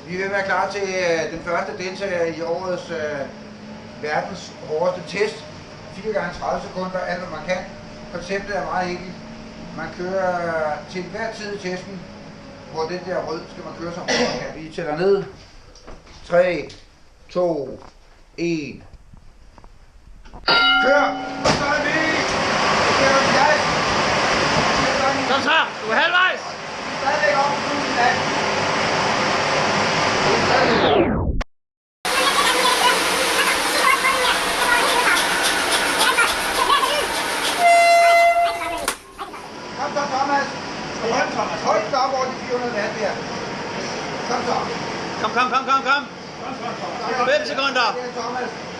Vi vil være klar til den første deltager i årets verdens hårdeste test. 4 gange 30 sekunder, alt hvad man kan. Konceptet er meget enkelt. Man kører til hver tid i testen, hvor den der rød skal man køre så hårdt man kan. Vi tæller ned. 3, 2, 1. Kør! Og så er vi! Kom så! Du er halvvejs! Stadigvæk op på 1000 land. Kom så, Thomas. Hold stop over de 400 watt der. Kom så. Kom. 5 sekunder.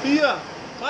4, 3.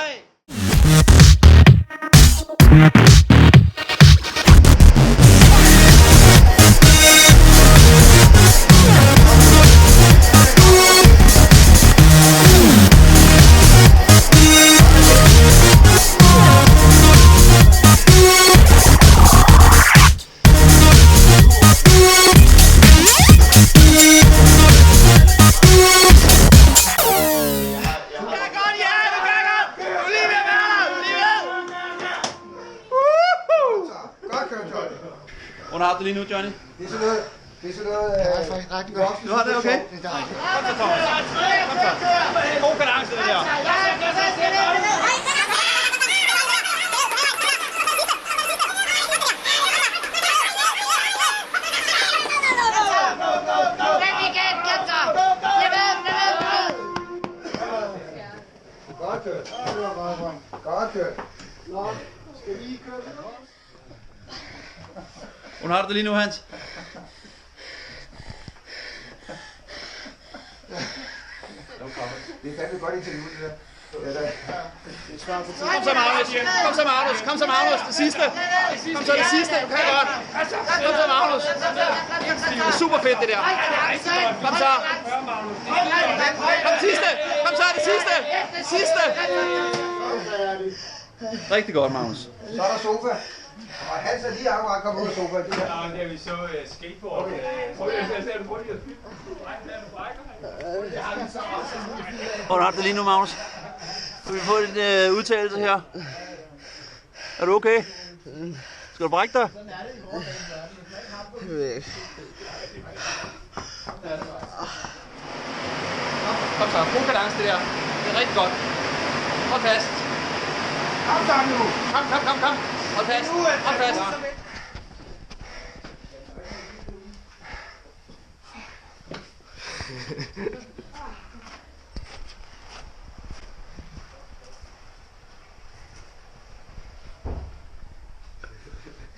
Hvordan har du det lige nu, Johnny? Det er sådan noget... Det er sådan noget... Det er faktisk ret godt. Du har det okay? Det er dejligt. Kom så, Thomas. Kom så. God kadence, det der. Godt kørt. Godt kørt. Nå, skal vi lige køre videre? Hvordan har du det lige nu, Hans? Det er fandme godt interview, det der. Kom så, Magnus. Det sidste. Kom så, det sidste. Du kan godt. Kom så, Magnus. Det er super fedt, det der. Kom så. Kom sidste. Kom så, det sidste. Det sidste. Rigtig godt, Magnus. Så er der sofa. Og Hans er lige akkurat kommet ud af sofaen. Det her. Ja, vi så skateboard. Prøv at se, er du hurtigt at spille? Hvordan har du det lige nu, Magnus? Kan vi få en udtalelse her? Er du okay? Skal du brække dig? Kom så, god kadence det der. Det er rigtig godt. Hold fast. Kom så nu. Kom. Hold fast. Hold fast.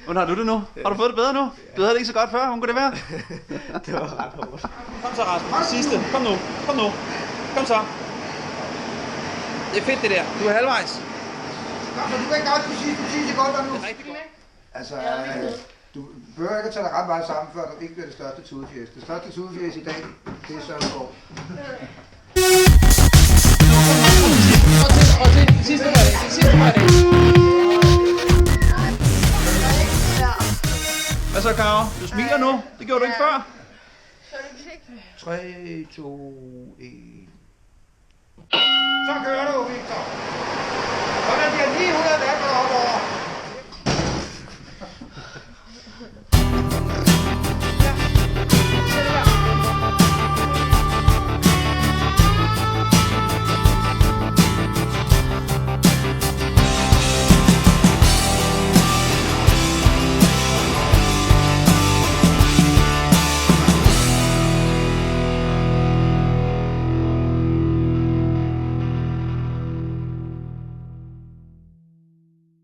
Hvordan har du det nu? Har du fået det bedre nu? Du havde det ikke så godt før, hvordan kunne det være? Det var ret hårdt. Kom så, Rasmus. Det sidste. Kom nu. Kom så. Det er fedt det der. Du er halvvejs. Kom så, du kan godt de sidste 10 sekunder nu. Det er rigtig godt. Altså, du behøver ikke at tage dig ret meget sammen, før du ikke bliver det største tudefjæs. Det største tudefjæs i dag, det er Søren Skov. Og til det sidste var det. Hvad så, Karo? Du smiler nu. Det gjorde du ikke før. 3, 2, 1. Så kører du, Victor. Og der bliver lige